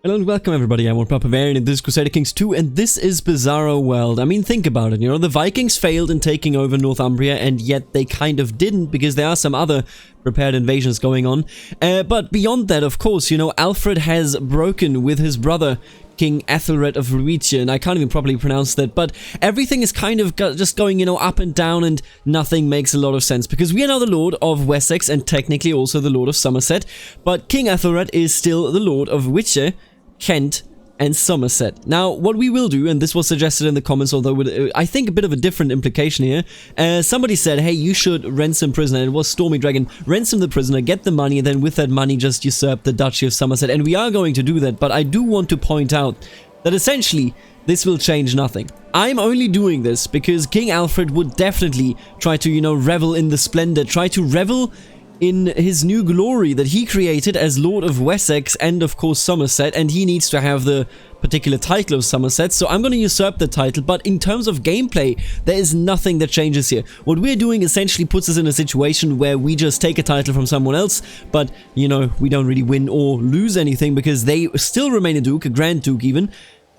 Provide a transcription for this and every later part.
Hello and welcome everybody, I'm Barbarian and this is Crusader Kings 2 and this is Bizarro World. I mean, think about it, you know, the Vikings failed in taking over Northumbria and yet they kind of didn't because there are some other prepared invasions going on. But beyond that, of course, you know, Alfred has broken with his brother, King Ethelred of Rhoetia, and I can't even properly pronounce that, but everything is kind of just going, you know, up and down and nothing makes a lot of sense because we are now the Lord of Wessex and technically also the Lord of Somerset, but King Ethelred is still the Lord of Wiltshire, Kent, and Somerset. Now, what we will do, and this was suggested in the comments, although with, I think a bit of a different implication here, somebody said, hey, you should ransom prisoner, and it was Stormy Dragon, ransom the prisoner, get the money, and then with that money just usurp the Duchy of Somerset, and we are going to do that, but I do want to point out that essentially, this will change nothing. I'm only doing this because King Alfred would definitely try to, you know, revel in the splendor, try to revel in his new glory that he created as Lord of Wessex and of course Somerset, and he needs to have the particular title of Somerset, so I'm going to usurp the title, but in terms of gameplay, there is nothing that changes here. What we're doing essentially puts us in a situation where we just take a title from someone else, but, you know, we don't really win or lose anything because they still remain a duke, a grand duke even,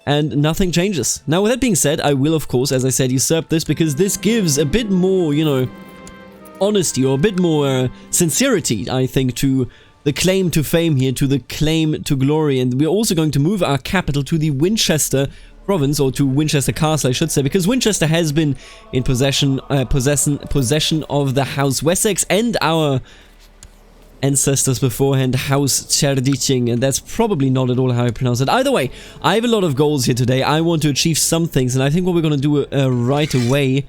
and nothing changes. Now, with that being said, I will, of course, as I said, usurp this because this gives a bit more, you know, honesty or a bit more sincerity, I think, to the claim to fame here, to the claim to glory, and we're also going to move our capital to the Winchester province, or to Winchester Castle, I should say, because Winchester has been in possession of the House Wessex and our ancestors beforehand, House Cerdiching, and that's probably not at all how I pronounce it. Either way, I have a lot of goals here today. I want to achieve some things, and I think what we're going to do right away,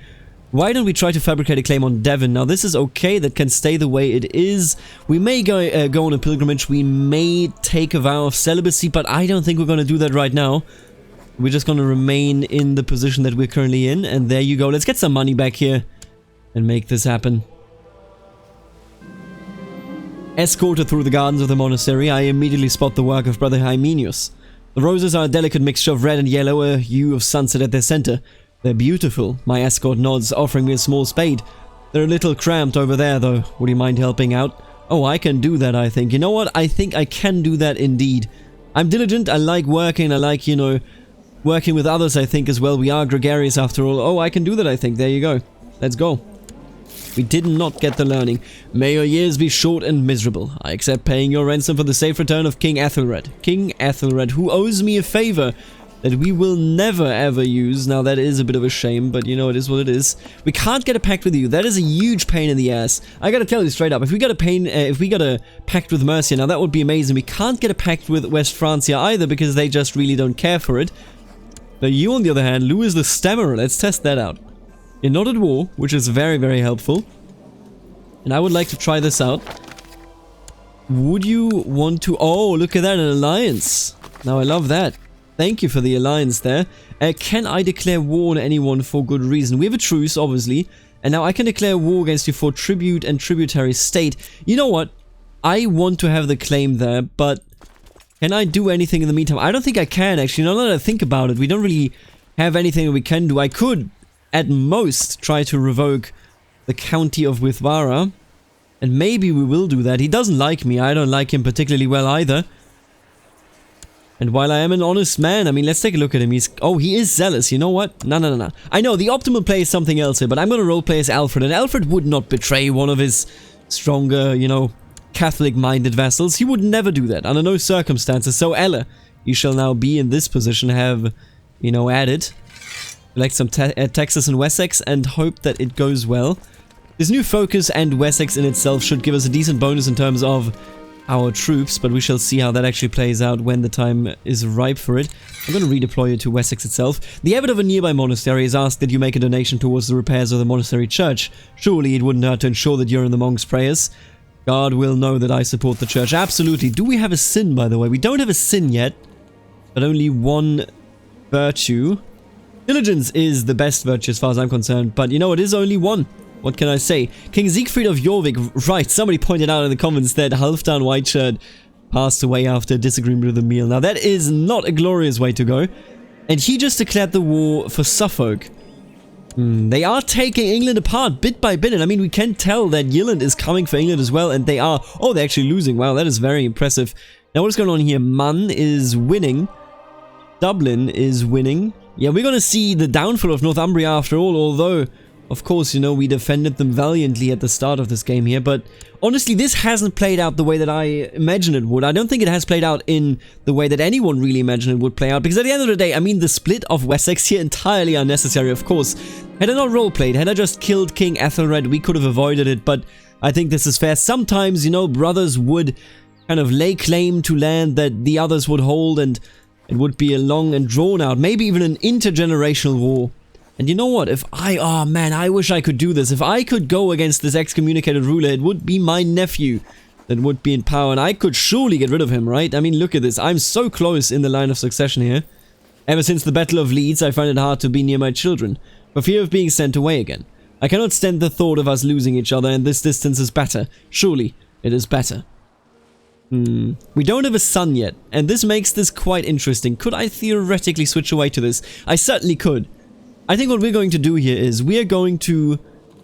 why don't we try to fabricate a claim on Devon? Now, this is okay. That can stay the way it is. We may go on a pilgrimage. We may take a vow of celibacy, but I don't think we're going to do that right now. We're just going to remain in the position that we're currently in. And there you go. Let's get some money back here and make this happen. Escorted through the gardens of the monastery, I immediately spot the work of Brother Hymenius. The roses are a delicate mixture of red and yellow, a hue of sunset at their center. They're beautiful, my escort nods, offering me a small spade. They're a little cramped over there, though. Would you mind helping out? Oh, I can do that, I think. You know what? I think I can do that indeed. I'm diligent, I like working, I like, you know, working with others, I think, as well. We are gregarious, after all. Oh, I can do that, I think. There you go. Let's go. We did not get the learning. May your years be short and miserable. I accept paying your ransom for the safe return of King Ethelred. King Ethelred, who owes me a favor that we will never ever use. Now that is a bit of a shame, but you know, it is what it is. We can't get a pact with you. That is a huge pain in the ass. I gotta tell you straight up, if we got a pact with Mercia, now that would be amazing. We can't get a pact with West Francia either because they just really don't care for it. But you, on the other hand, Louis the Stammerer, let's test that out. You're not at war, which is very, very helpful. And I would like to try this out. Would you want to... Oh, look at that, an alliance. Now I love that. Thank you for the alliance there. Can I declare war on anyone for good reason? We have a truce, obviously. And now I can declare war against you for tribute and tributary state. You know what? I want to have the claim there, but can I do anything in the meantime? I don't think I can, actually. Now that I think about it, we don't really have anything that we can do. I could, at most, try to revoke the county of Withvara. And maybe we will do that. He doesn't like me. I don't like him particularly well either. And while I am an honest man, I mean, let's take a look at him. He is zealous. You know what? No. I know, the optimal play is something else here, but I'm going to roleplay as Alfred. And Alfred would not betray one of his stronger, you know, Catholic-minded vassals. He would never do that, under no circumstances. So, Ella, you shall now be in this position, have, you know, added. Elect some Texas and Wessex and hope that it goes well. This new focus and Wessex in itself should give us a decent bonus in terms of our troops, but we shall see how that actually plays out when the time is ripe for it. I'm going to redeploy it to Wessex itself. The abbot of a nearby monastery has asked that you make a donation towards the repairs of the monastery church. Surely it wouldn't hurt to ensure that you're in the monks' prayers. God will know that I support the church. Absolutely. Do we have a sin, by the way? We don't have a sin yet, but only one virtue. Diligence is the best virtue as far as I'm concerned, but you know, it is only one. What can I say? King Siegfried of Jorvik, right, somebody pointed out in the comments that Halfdan Whiteshirt passed away after a disagreement with a meal. Now that is not a glorious way to go. And he just declared the war for Suffolk. They are taking England apart bit by bit, and I mean, we can tell that Yilland is coming for England as well, and they are... Oh, they're actually losing. Wow, that is very impressive. Now, what's going on here? Man is winning. Dublin is winning. Yeah, we're going to see the downfall of Northumbria after all, although, of course, you know, we defended them valiantly at the start of this game here, but honestly, this hasn't played out the way that I imagined it would. I don't think it has played out in the way that anyone really imagined it would play out, because at the end of the day, I mean, the split of Wessex here, entirely unnecessary, of course. Had I not roleplayed, had I just killed King Ethelred, we could have avoided it, but I think this is fair. Sometimes, you know, brothers would kind of lay claim to land that the others would hold, and it would be a long and drawn out, maybe even an intergenerational war. And you know what, oh man, I wish I could do this. If I could go against this excommunicated ruler, it would be my nephew that would be in power, and I could surely get rid of him, right? I mean, look at this, I'm so close in the line of succession here. Ever since the Battle of Leeds, I find it hard to be near my children, for fear of being sent away again. I cannot stand the thought of us losing each other, and this distance is better. Surely, it is better. We don't have a son yet, and this makes this quite interesting. Could I theoretically switch away to this? I certainly could. I think what we're going to do here is we are going to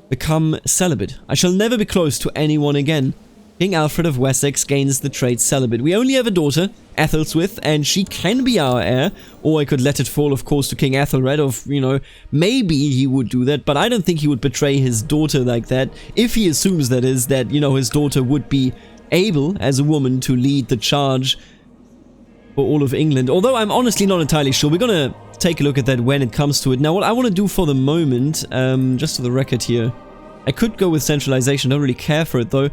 become celibate. I shall never be close to anyone again. King Alfred of Wessex gains the trait celibate. We only have a daughter, Ethelswith, and she can be our heir. Or I could let it fall, of course, to King Ethelred, of, you know, maybe he would do that, but I don't think he would betray his daughter like that, if he assumes, that is, that, you know, his daughter would be able, as a woman, to lead the charge for all of England. Although I'm honestly not entirely sure. We're gonna take a look at that when it comes to it. Now, what I want to do for the moment, just for the record here, I could go with centralization. Don't really care for it, though.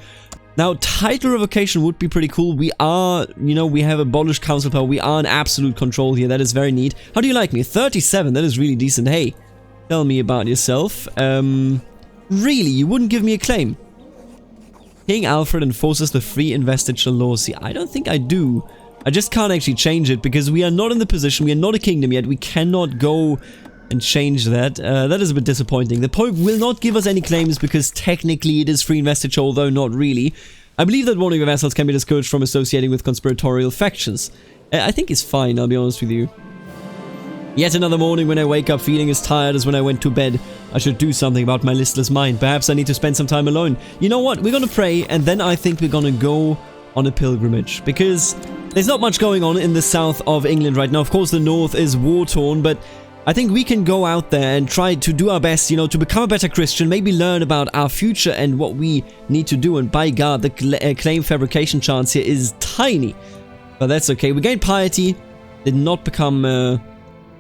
Now, title revocation would be pretty cool. We are, you know, we have abolished council power. We are in absolute control here. That is very neat. How do you like me? 37. That is really decent. Hey, tell me about yourself. Really? You wouldn't give me a claim? King Alfred enforces the free investiture law. See, I don't think I do. I just can't actually change it because we are not in the position, we are not a kingdom yet. We cannot go and change that. That is a bit disappointing. The Pope will not give us any claims because technically it is free investiture, although not really. I believe that one of your vassals can be discouraged from associating with conspiratorial factions. I think it's fine, I'll be honest with you. Yet another morning when I wake up feeling as tired as when I went to bed. I should do something about my listless mind. Perhaps I need to spend some time alone. You know what? We're gonna pray, and then I think we're gonna go on a pilgrimage. Because there's not much going on in the south of England right now. Of course, the north is war-torn, but I think we can go out there and try to do our best, you know, to become a better Christian, maybe learn about our future and what we need to do. And by God, the claim fabrication chance here is tiny. But that's okay. We gained piety, did not become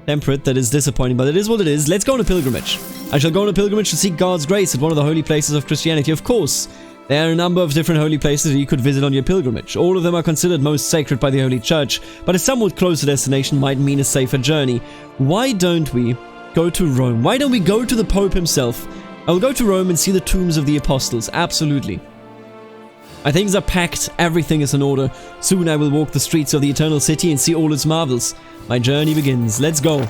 temperate. That is disappointing, but it is what it is. Let's go on a pilgrimage. I shall go on a pilgrimage to seek God's grace at one of the holy places of Christianity. Of course, there are a number of different holy places that you could visit on your pilgrimage. All of them are considered most sacred by the Holy Church, but a somewhat closer destination might mean a safer journey. Why don't we go to Rome? Why don't we go to the Pope himself? I will go to Rome and see the tombs of the apostles. Absolutely. My things are packed, everything is in order. Soon I will walk the streets of the Eternal City and see all its marvels. My journey begins. Let's go.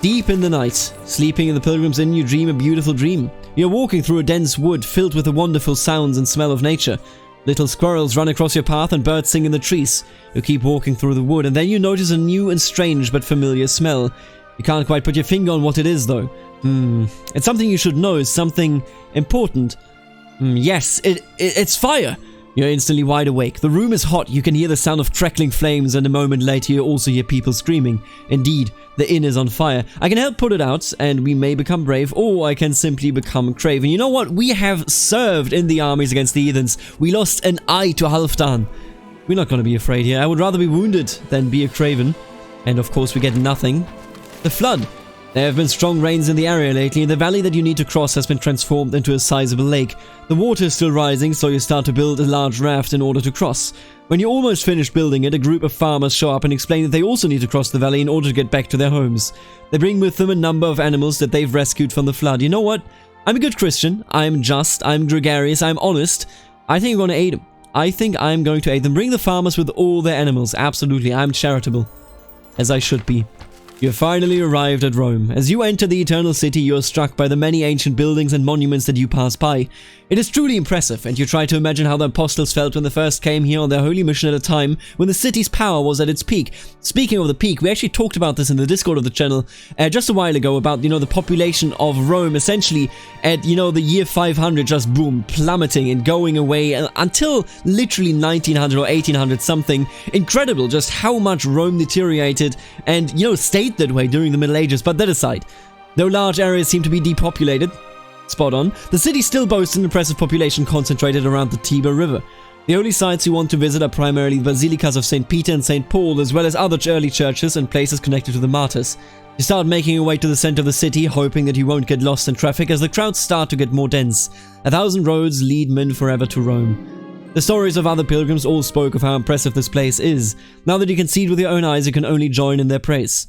Deep in the night, sleeping in the Pilgrim's Inn, you dream a beautiful dream. You're walking through a dense wood filled with the wonderful sounds and smell of nature. Little squirrels run across your path and birds sing in the trees. You keep walking through the wood and then you notice a new and strange but familiar smell. You can't quite put your finger on what it is though. It's something you should know, something important. Yes, it's fire! You're instantly wide awake. The room is hot, you can hear the sound of crackling flames, and a moment later you also hear people screaming. Indeed, the inn is on fire. I can help put it out, and we may become brave, or I can simply become craven. You know what? We have served in the armies against the heathens. We lost an eye to Halfdan. We're not going to be afraid here. I would rather be wounded than be a craven. And of course we get nothing. The flood. There have been strong rains in the area lately, and the valley that you need to cross has been transformed into a sizable lake. The water is still rising, so you start to build a large raft in order to cross. When you're almost finished building it, a group of farmers show up and explain that they also need to cross the valley in order to get back to their homes. They bring with them a number of animals that they've rescued from the flood. You know what? I'm a good Christian, I'm just, I'm gregarious, I'm honest. I think I'm going to aid them. I think I'm going to aid them. Bring the farmers with all their animals. Absolutely, I'm charitable. As I should be. You have finally arrived at Rome. As you enter the Eternal City, you are struck by the many ancient buildings and monuments that you pass by. It is truly impressive, and you try to imagine how the apostles felt when they first came here on their holy mission at a time when the city's power was at its peak. Speaking of the peak, we actually talked about this in the Discord of the channel just a while ago about, the population of Rome essentially at, the year 500 just boom, plummeting and going away until literally 1900 or 1800 something. Incredible just how much Rome deteriorated and, stayed that way during the Middle Ages. But that aside, though large areas seem to be depopulated, spot on, the city still boasts an impressive population concentrated around the Tiber River. The only sites you want to visit are primarily the basilicas of St. Peter and St. Paul, as well as other early churches and places connected to the martyrs. You start making your way to the center of the city, hoping that you won't get lost in traffic as the crowds start to get more dense. 1,000 roads lead men forever to Rome. The stories of other pilgrims all spoke of how impressive this place is. Now that you can see it with your own eyes, you can only join in their praise.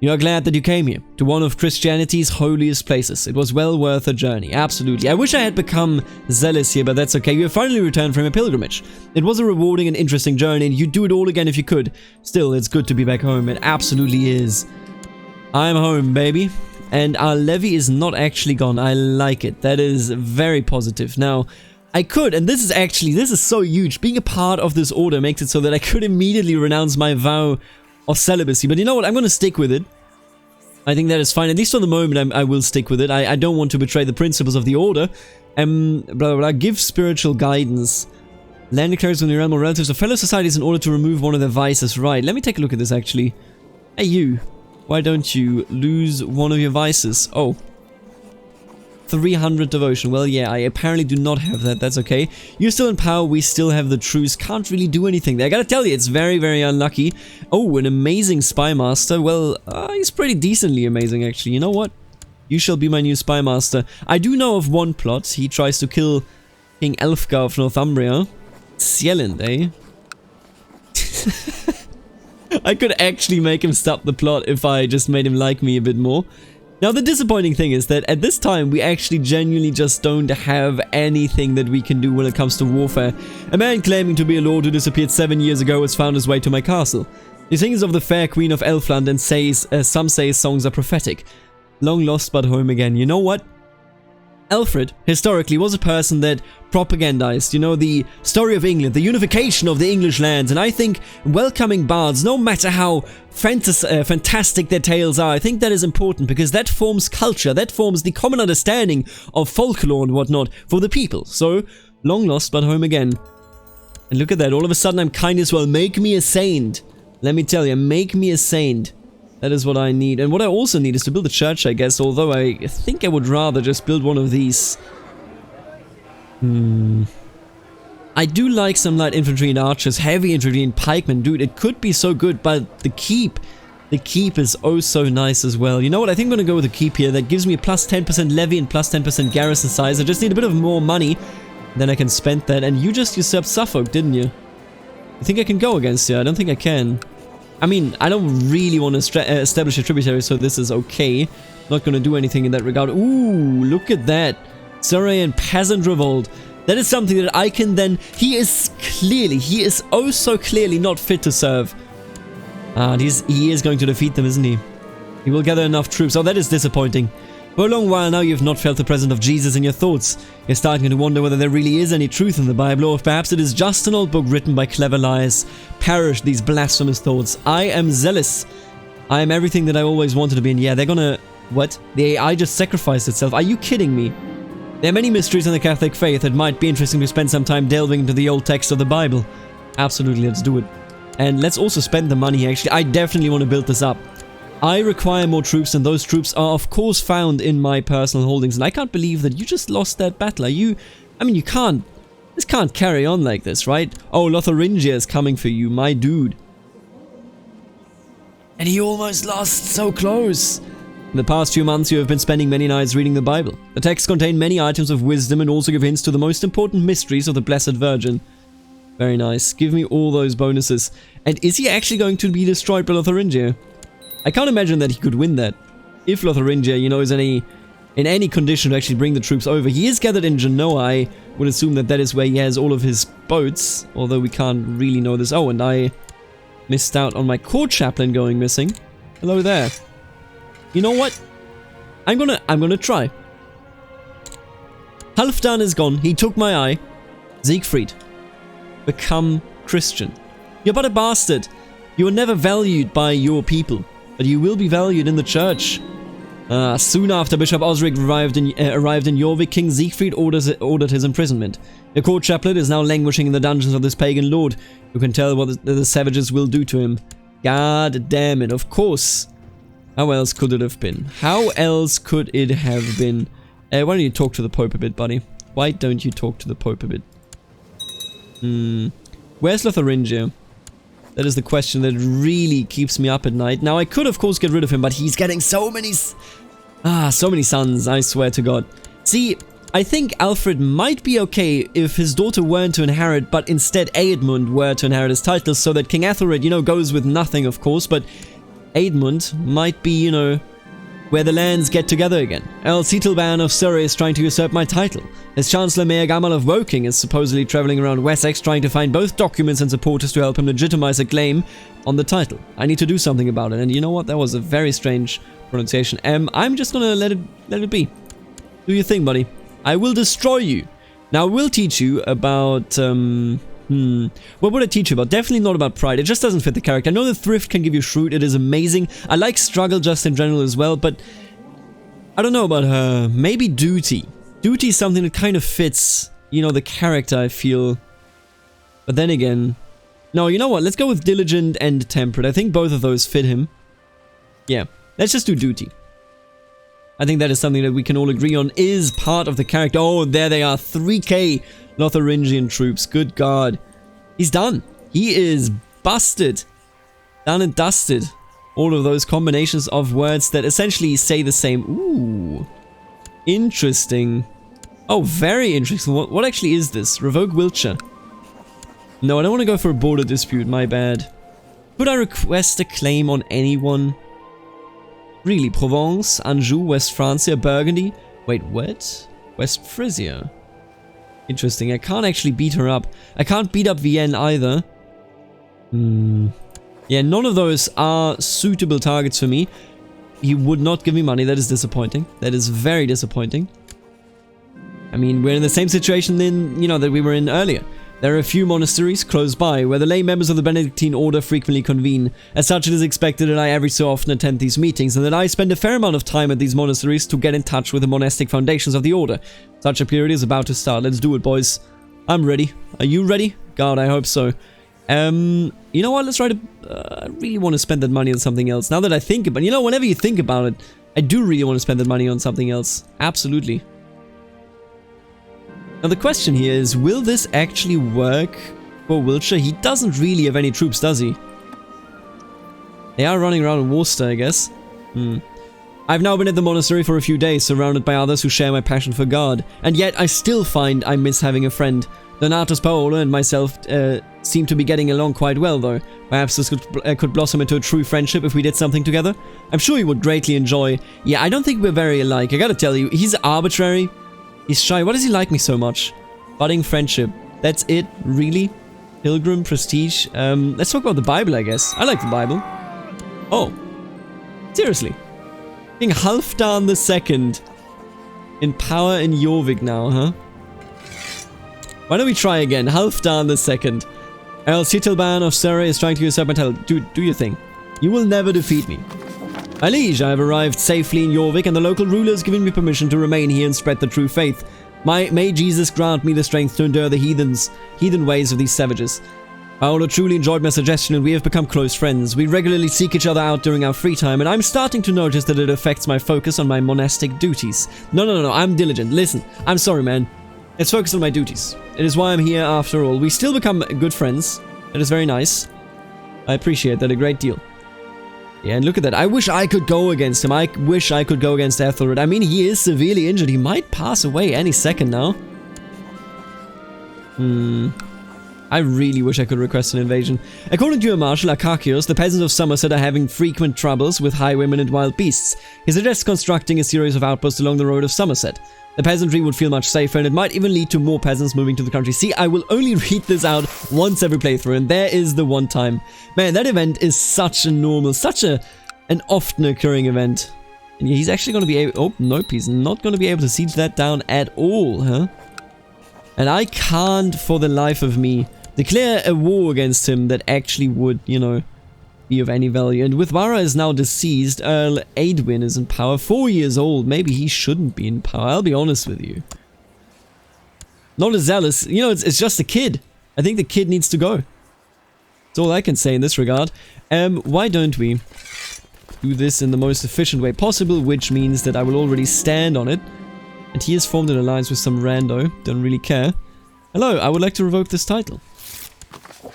You are glad that you came here, to one of Christianity's holiest places. It was well worth a journey, absolutely. I wish I had become zealous here, but that's okay. You have finally returned from a pilgrimage. It was a rewarding and interesting journey, and you'd do it all again if you could. Still, it's good to be back home. It absolutely is. I'm home, baby. And our levy is not actually gone. I like it. That is very positive. Now, I could, and this is so huge. Being a part of this order makes it so that I could immediately renounce my vow of celibacy, but you know what, I'm going to stick with it. I think that is fine, at least for the moment I will stick with it. I don't want to betray the principles of the order. Blah, blah, blah. Give spiritual guidance. Land declares when the realm or relatives of fellow societies in order to remove one of their vices. Right, let me take a look at this actually. Hey you, why don't you lose one of your vices? Oh. 300 devotion. Well, yeah, I apparently do not have that. That's okay. You're still in power. We still have the truce. Can't really do anything there. I gotta tell you, it's very, very unlucky. Oh, an amazing spy master. Well, he's pretty decently amazing, actually. You know what? You shall be my new spy master. I do know of one plot. He tries to kill King Elfgar of Northumbria. Cielend, eh? I could actually make him stop the plot if I just made him like me a bit more. Now, the disappointing thing is that at this time, we actually genuinely just don't have anything that we can do when it comes to warfare. A man claiming to be a lord who disappeared 7 years ago has found his way to my castle. He sings of the fair queen of Elfland and says, some say his songs are prophetic. Long lost but home again. You know what? Alfred, historically, was a person that propagandized, the story of England, the unification of the English lands, and I think welcoming bards, no matter how fantastic their tales are, I think that is important because that forms culture, that forms the common understanding of folklore and whatnot for the people. So, long lost but home again. And look at that, all of a sudden I'm kind as well. Make me a saint. Let me tell you, make me a saint. That is what I need. And what I also need is to build a church, I guess, although I think I would rather just build one of these. I do like some light infantry and archers, heavy infantry and pikemen. Dude, it could be so good, but the keep is oh so nice as well. You know what? I think I'm going to go with the keep here. That gives me a plus 10% levy and plus 10% garrison size. I just need a bit of more money. Then I can spend that. And you just usurped Suffolk, didn't you? You think I can go against you? I don't think I can. I mean, I don't really want to establish a tributary, so this is okay. Not going to do anything in that regard. Ooh, look at that. Surrey Peasant Revolt. That is something that I can then... He is oh so clearly not fit to serve. He is going to defeat them, isn't he? He will gather enough troops. Oh, that is disappointing. For a long while now, you've not felt the presence of Jesus in your thoughts. You're starting to wonder whether there really is any truth in the Bible, or if perhaps it is just an old book written by clever liars. Perish these blasphemous thoughts. I am zealous. I am everything that I always wanted to be, and yeah, they're gonna... What? The AI just sacrificed itself. Are you kidding me? There are many mysteries in the Catholic faith. It might be interesting to spend some time delving into the old text of the Bible. Absolutely, let's do it. And let's also spend the money, actually. I definitely want to build this up. I require more troops, and those troops are of course found in my personal holdings, and I can't believe that you just lost that battle. You can't, this can't carry on like this, right? Oh, Lotharingia is coming for you, my dude. And he almost lost, so close. In the past few months, you have been spending many nights reading the Bible. The texts contain many items of wisdom and also give hints to the most important mysteries of the Blessed Virgin. Very nice. Give me all those bonuses. And is he actually going to be destroyed by Lotharingia? I can't imagine that he could win that. If Lotharingia, is in any condition to actually bring the troops over. He is gathered in Genoa. I would assume that is where he has all of his boats. Although we can't really know this. Oh, and I missed out on my court chaplain going missing. Hello there. You know what? I'm gonna try. Halfdan is gone. He took my eye. Siegfried. Become Christian. You're but a bastard. You were never valued by your people, but you will be valued in the church. Soon after Bishop Osric arrived in Jorvik, King Siegfried ordered his imprisonment. The court chaplet is now languishing in the dungeons of this pagan lord, who can tell what the savages will do to him. God damn it, of course. How else could it have been? How else could it have been? Why don't you talk to the Pope a bit, buddy? Why don't you talk to the Pope a bit? Where's Lotharingia? That is the question that really keeps me up at night. Now, I could, of course, get rid of him, but he's getting so many sons, I swear to God. See, I think Alfred might be okay if his daughter weren't to inherit, but instead Eadmund were to inherit his titles, so that King Ethelred, you know, goes with nothing, of course, but Eadmund might be, you know, where the lands get together again. Earl Cetilban of Surrey is trying to usurp my title. His Chancellor Mayor Gamal of Woking is supposedly travelling around Wessex trying to find both documents and supporters to help him legitimize a claim on the title. I need to do something about it, and you know what? That was a very strange pronunciation. I'm just gonna let it be. Do your thing, buddy. I will destroy you. Now, I will teach you about, what would I teach you about? Definitely not about pride. It just doesn't fit the character. I know that thrift can give you shrewd. It is amazing. I like struggle just in general as well, but I don't know about her. Maybe duty. Duty is something that kind of fits, you know, the character, I feel. But then again, no, you know what? Let's go with diligent and temperate. I think both of those fit him. Yeah, let's just do duty. I think that is something that we can all agree on is part of the character. Oh, there they are. 3k Lotharingian troops. Good God. He's done. He is busted. Done and dusted. All of those combinations of words that essentially say the same. Ooh. Interesting. Oh, very interesting. What actually is this? Revoke Wiltshire. No, I don't want to go for a border dispute. My bad. Could I request a claim on anyone? Really, Provence, Anjou, West Francia, Burgundy. Wait, what? West Frisia. Interesting. I can't actually beat her up. I can't beat up Vienne either. Yeah, none of those are suitable targets for me. He would not give me money. That is disappointing. That is very disappointing. I mean, we're in the same situation then, you know, that we were in earlier. There are a few monasteries close by where the lay members of the Benedictine order frequently convene. As such, it is expected that I every so often attend these meetings and that I spend a fair amount of time at these monasteries to get in touch with the monastic foundations of the order. Such a period is about to start. Let's do it, boys. I'm ready. Are you ready? God, I hope so. You know what? Let's try to... I really want to spend that money on something else. Now that I think about it, you know, whenever you think about it, I do really want to spend that money on something else. Absolutely. Now the question here is, will this actually work for Wiltshire? He doesn't really have any troops, does he? They are running around in Worcester, I guess. I've now been at the monastery for a few days, surrounded by others who share my passion for God. And yet, I still find I miss having a friend. Donatus Paolo and myself seem to be getting along quite well, though. Perhaps this could blossom into a true friendship if we did something together. I'm sure he would greatly enjoy... Yeah, I don't think we're very alike. I gotta tell you, he's arbitrary. He's shy. Why does he like me so much? Budding friendship. That's it? Really? Pilgrim, prestige. Let's talk about the Bible, I guess. I like the Bible. Oh. Seriously. King Halfdan II. In power in Jorvik now, huh? Why don't we try again? Halfdan II. Earl Cetilban of Surrey is trying to usurp my title. Do your thing. You will never defeat me. My liege, I have arrived safely in Jorvik, and the local ruler has given me permission to remain here and spread the true faith. May Jesus grant me the strength to endure the heathen ways of these savages. Paolo truly enjoyed my suggestion, and we have become close friends. We regularly seek each other out during our free time, and I'm starting to notice that it affects my focus on my monastic duties. No, I'm diligent. Listen, I'm sorry, man. Let's focus on my duties. It is why I'm here after all. We still become good friends. That is very nice. I appreciate that a great deal. Yeah, and look at that. I wish I could go against him. I wish I could go against Ethelred. I mean, he is severely injured. He might pass away any second now. I really wish I could request an invasion. According to your marshal, Akakios, the peasants of Somerset are having frequent troubles with highwaymen and wild beasts. He suggests constructing a series of outposts along the road of Somerset. The peasantry would feel much safer, and it might even lead to more peasants moving to the country. See, I will only read this out once every playthrough, and there is the one time. Man, that event is such a normal, such a an often occurring event. And he's actually going to be able... Oh, nope, he's not going to be able to siege that down at all, huh? And I can't, for the life of me, declare a war against him that actually would, you know, be of any value. And with Vara is now deceased, Earl Aedwin is in power, 4 years old. Maybe he shouldn't be in power, I'll be honest with you. Not as zealous. You know, it's just a kid. I think the kid needs to go. That's all I can say in this regard. Why don't we do this in the most efficient way possible, which means that I will already stand on it. And he has formed an alliance with some rando. Don't really care. Hello, I would like to revoke this title.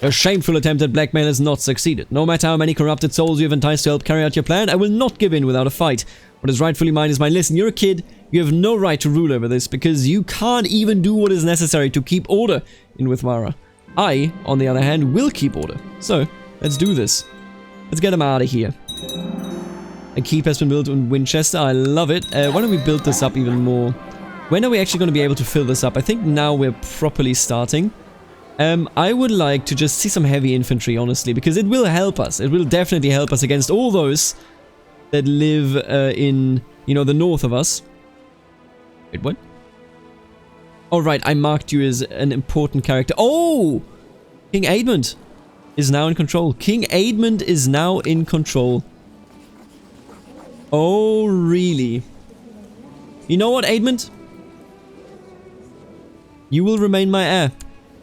A shameful attempt at blackmail has not succeeded. No matter how many corrupted souls you have enticed to help carry out your plan, I will not give in without a fight. What is rightfully mine is mine. Listen, you're a kid. You have no right to rule over this, because you can't even do what is necessary to keep order in Withmara. I, on the other hand, will keep order. So, let's do this. Let's get him out of here. A keep has been built in Winchester. I love it. Why don't we build this up even more? When are we actually going to be able to fill this up? I think now we're properly starting. I would like to just see some heavy infantry, honestly, because it will help us. It will definitely help us against all those that live in, you know, the north of us. Wait, what? Oh, right, I marked you as an important character. Oh! King Aedmund is now in control. King Aedmund is now in control. Oh, really? You know what, Aedmund? You will remain my heir.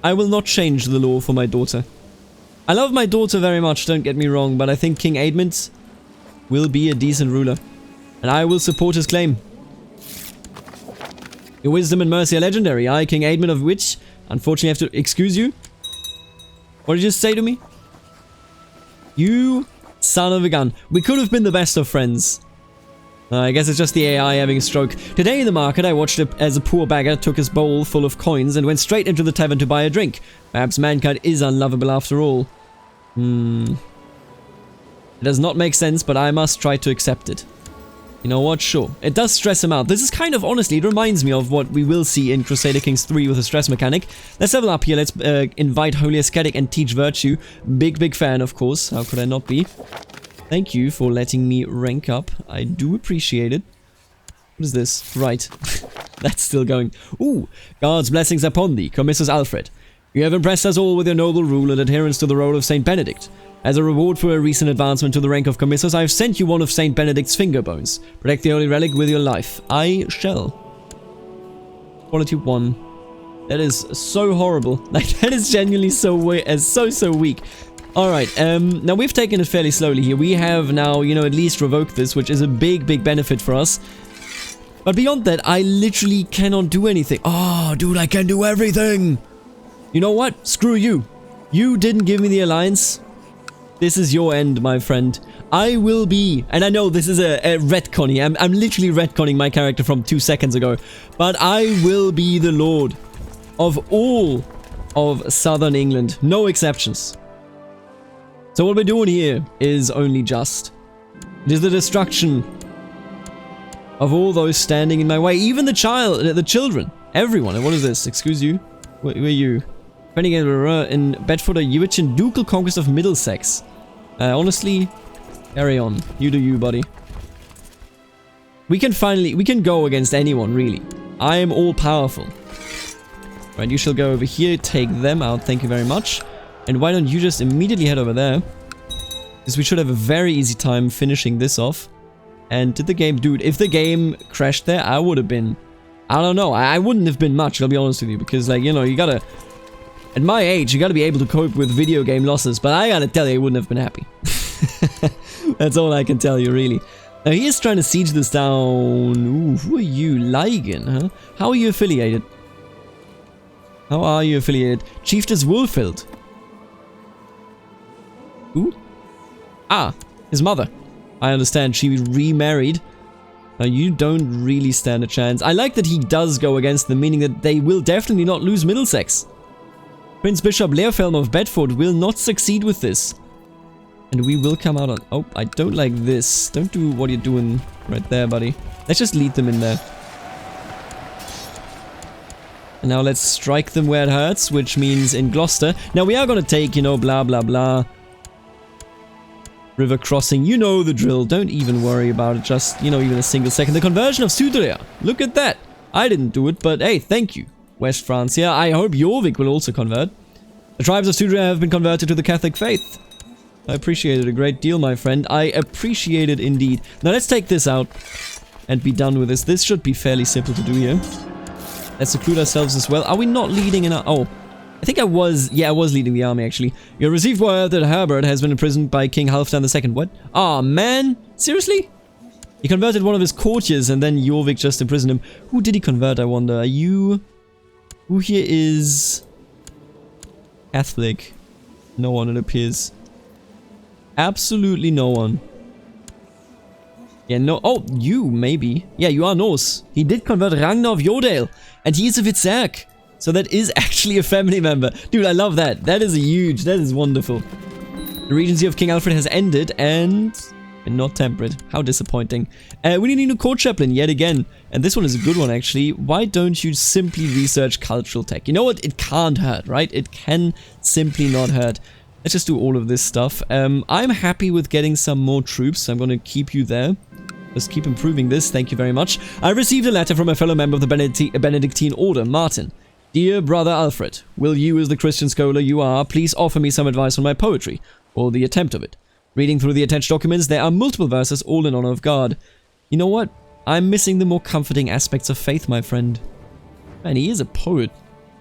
I will not change the law for my daughter. I love my daughter very much, don't get me wrong, but I think King Aedmund will be a decent ruler. And I will support his claim. Your wisdom and mercy are legendary. I, King Aedmund of which, unfortunately have to excuse you. What did you just say to me? You son of a gun. We could have been the best of friends. I guess it's just the AI having a stroke. Today in the market, I watched it as a poor beggar took his bowl full of coins and went straight into the tavern to buy a drink. Perhaps mankind is unlovable after all. It does not make sense, but I must try to accept it. You know what? Sure. It does stress him out. This is kind of, honestly, it reminds me of what we will see in Crusader Kings 3 with a stress mechanic. Let's level up here. Let's invite Holy Ascetic and teach virtue. Big fan, of course. How could I not be? Thank you for letting me rank up. I do appreciate it. What is this? Right. That's still going. Ooh. God's blessings upon thee, Commissus Alfred. You have impressed us all with your noble rule and adherence to the role of Saint Benedict. As a reward for a recent advancement to the rank of Commissus, I have sent you one of Saint Benedict's finger bones. Protect the holy relic with your life. I shall. Quality 1. That is so horrible. Like, that is genuinely so weak. Alright, now we've taken it fairly slowly here. We have now, you know, at least revoked this, which is a big benefit for us. But beyond that, I literally cannot do anything. Oh, dude, I can do everything! You know what? Screw you. You didn't give me the alliance. This is your end, my friend. I will be, and I know this is a retconning. I'm literally retconning my character from 2 seconds ago. But I will be the lord of all of southern England. No exceptions. So what we're doing here is only just. It is the destruction of all those standing in my way. Even the children. Everyone. And what is this? Excuse you? Where are you? In Bedford, Ewichin, ducal conquest of Middlesex. Honestly, carry on. You do you, buddy. We can go against anyone, really. I am all powerful. Right, you shall go over here, take them out. Thank you very much. And why don't you just immediately head over there? Because we should have a very easy time finishing this off. And did the game... Dude, if the game crashed there, I would have been... I don't know. I wouldn't have been much, I'll be honest with you. Because, like, you know, you gotta... At my age, you gotta be able to cope with video game losses. But I gotta tell you, I wouldn't have been happy. That's all I can tell you, really. Now, he is trying to siege this down... Ooh, who are you? Leigen, huh? How are you affiliated? How are you affiliated? Chiefess Wolfield. Who? Ah, his mother. I understand, she remarried. Now, you don't really stand a chance. I like that he does go against them, meaning that they will definitely not lose Middlesex. Prince Bishop Leofelm of Bedford will not succeed with this. And we will come out on... Oh, I don't like this. Don't do what you're doing right there, buddy. Let's just lead them in there. And now let's strike them where it hurts, which means in Gloucester. Now, we are going to take, you know, blah, blah, blah. River crossing, you know the drill. Don't even worry about it, just, you know, even a single second. The conversion of Sudria. Look at that. I didn't do it, but hey, thank you. West Francia. I hope Jorvik will also convert. The tribes of Sudria have been converted to the Catholic faith. I appreciate it a great deal, my friend. I appreciate it indeed. Now let's take this out and be done with this. This should be fairly simple to do here. Let's seclude ourselves as well. Are we not leading in our... Oh, I think I was... Yeah, I was leading the army, actually. You received word that Herbert has been imprisoned by King Halfdan II. What? Aw, man. Seriously? He converted one of his courtiers and then Jorvik just imprisoned him. Who did he convert, I wonder? Are you... Who here is... Catholic? No one, it appears. Absolutely no one. Yeah, no... Oh, you, maybe. Yeah, you are Norse. He did convert Ragnar of Jordale. And he is a Vitzerk. So that is actually a family member. Dude, I love that. That is huge. That is wonderful. The regency of King Alfred has ended and not temperate. How disappointing. We need a new court chaplain yet again. And this one is a good one, actually. Why don't you simply research cultural tech? You know what? It can't hurt, right? It can simply not hurt. Let's just do all of this stuff. I'm happy with getting some more troops. So I'm going to keep you there. Let's keep improving this. Thank you very much. I received a letter from a fellow member of the Benedictine Order, Martin. Dear brother Alfred, will you, as the Christian scholar you are, please offer me some advice on my poetry, or the attempt of it? Reading through the attached documents, there are multiple verses, all in honor of God. You know what? I'm missing the more comforting aspects of faith, my friend. Man, he is a poet.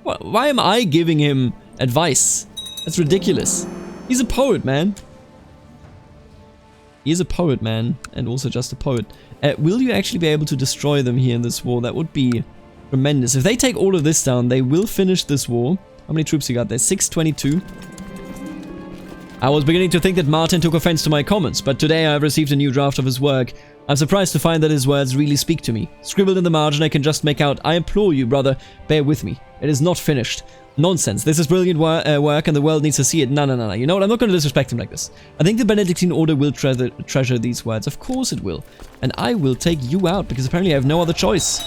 Why am I giving him advice? That's ridiculous. He's a poet, man. He is a poet, man, and also just a poet. Will you actually be able to destroy them here in this war? That would be tremendous. If they take all of this down, they will finish this war. How many troops you got there? 622. I was beginning to think that Martin took offense to my comments, but today I have received a new draft of his work. I'm surprised to find that his words really speak to me. Scribbled in the margin, I can just make out, I implore you, brother, bear with me. It is not finished. Nonsense. This is brilliant work and the world needs to see it. No. You know what? I'm not going to disrespect him like this. I think the Benedictine Order will treasure these words. Of course it will. And I will take you out because apparently I have no other choice.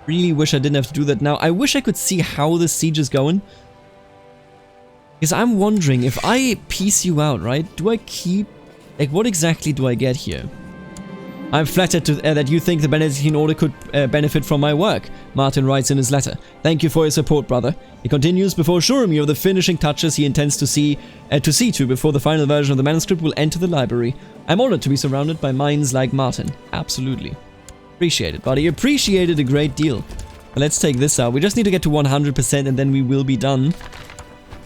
Really wish I didn't have to do that now. I wish I could see how the siege is going. Because I'm wondering, if I piece you out, right? Do I keep... Like, what exactly do I get here? I'm flattered that you think the Benedictine Order could benefit from my work, Martin writes in his letter. Thank you for your support, brother. He continues, before assuring me of the finishing touches he intends to see to before the final version of the manuscript will enter the library. I'm honored to be surrounded by minds like Martin. Absolutely. Appreciate it, buddy. Appreciate it a great deal. But let's take this out. We just need to get to 100% and then we will be done.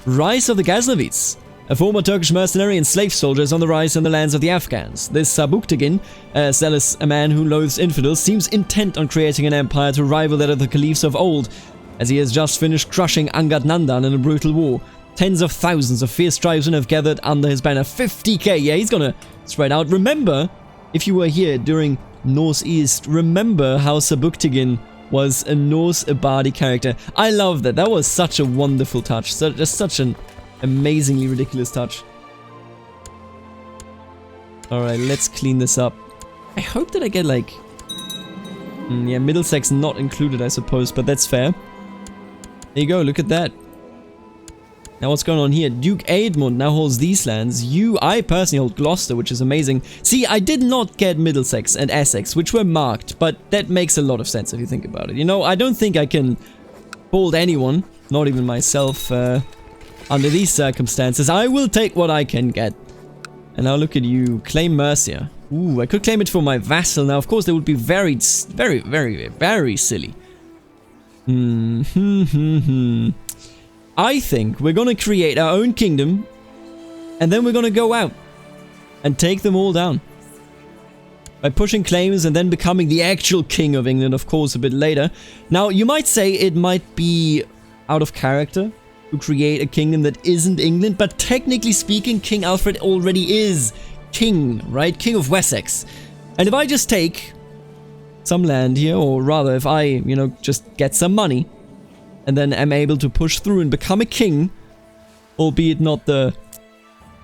Rise of the Ghaznavids. A former Turkish mercenary and slave soldier is on the rise in the lands of the Afghans. This Sabuktigin, a man who loathes infidels, seems intent on creating an empire to rival that of the caliphs of old, as he has just finished crushing Angad Nandan in a brutal war. Tens of thousands of fierce tribesmen have gathered under his banner. 50k, yeah, he's gonna spread out. Remember, if you were here during Northeast, remember how Sabuktigin was a Norse Abadi character. I love that. That was such a wonderful touch. Just such an amazingly ridiculous touch. Alright, let's clean this up. I hope that I get like... yeah, Middlesex not included, I suppose, but that's fair. There you go, look at that. Now what's going on here? Duke Aedmund now holds these lands. I personally hold Gloucester, which is amazing. See, I did not get Middlesex and Essex, which were marked, but that makes a lot of sense if you think about it. You know, I don't think I can hold anyone, not even myself, under these circumstances. I will take what I can get. And now look at you. Claim Mercia. Ooh, I could claim it for my vassal. Now, of course, that would be very, very silly. I think we're gonna create our own kingdom. And then we're gonna go out. And take them all down. By pushing claims and then becoming the actual king of England, of course, a bit later. Now, you might say it might be out of character to create a kingdom that isn't England, but technically speaking, King Alfred already is king, right? King of Wessex. And if I just take some land here, or rather if I, you know, just get some money, and then am able to push through and become a king, albeit not the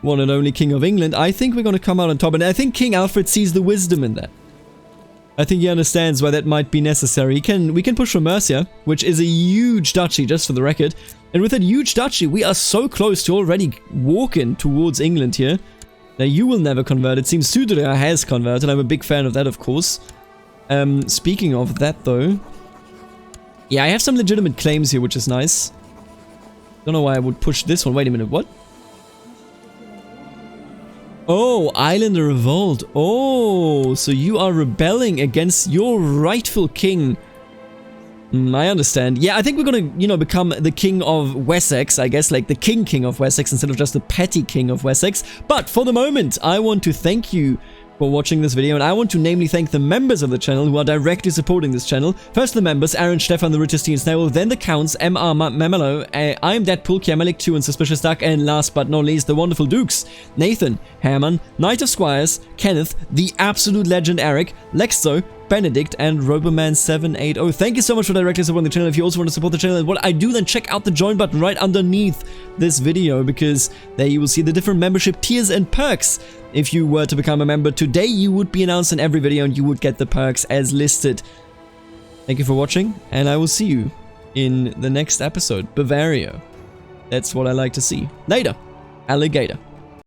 one and only king of England, I think we're going to come out on top. And I think King Alfred sees the wisdom in that. I think he understands why that might be necessary. We can push for Mercia, which is a huge duchy, just for the record. And with that huge duchy, we are so close to already walking towards England here. Now you will never convert. It seems Crusader has converted. I'm a big fan of that, of course. Speaking of that, though... Yeah, I have some legitimate claims here, which is nice. Don't know why I would push this one. Wait a minute, what? Oh, Islander Revolt. Oh, so you are rebelling against your rightful king. I understand. Yeah, I think we're gonna, you know, become the king of Wessex, I guess, like the king of Wessex instead of just the petty king of Wessex. But for the moment, I want to thank you for watching this video, and I want to namely thank the members of the channel who are directly supporting this channel. First the members, Aaron, Stefan, the Richest Teen Snail, then the Counts, MR, Memelo, I am Deadpool, Kiamalik 2 and Suspicious Duck, and last but not least, the wonderful Dukes, Nathan, Herman, Knight of Squires, Kenneth, the absolute legend Eric, Lexo, Benedict, and Roboman780. Thank you so much for directly supporting the channel. If you also want to support the channel and what I do, then check out the join button right underneath this video, because there you will see the different membership tiers and perks. If you were to become a member today, you would be announced in every video and you would get the perks as listed. Thank you for watching, and I will see you in the next episode. Bavaria. That's what I like to see. Later, alligator.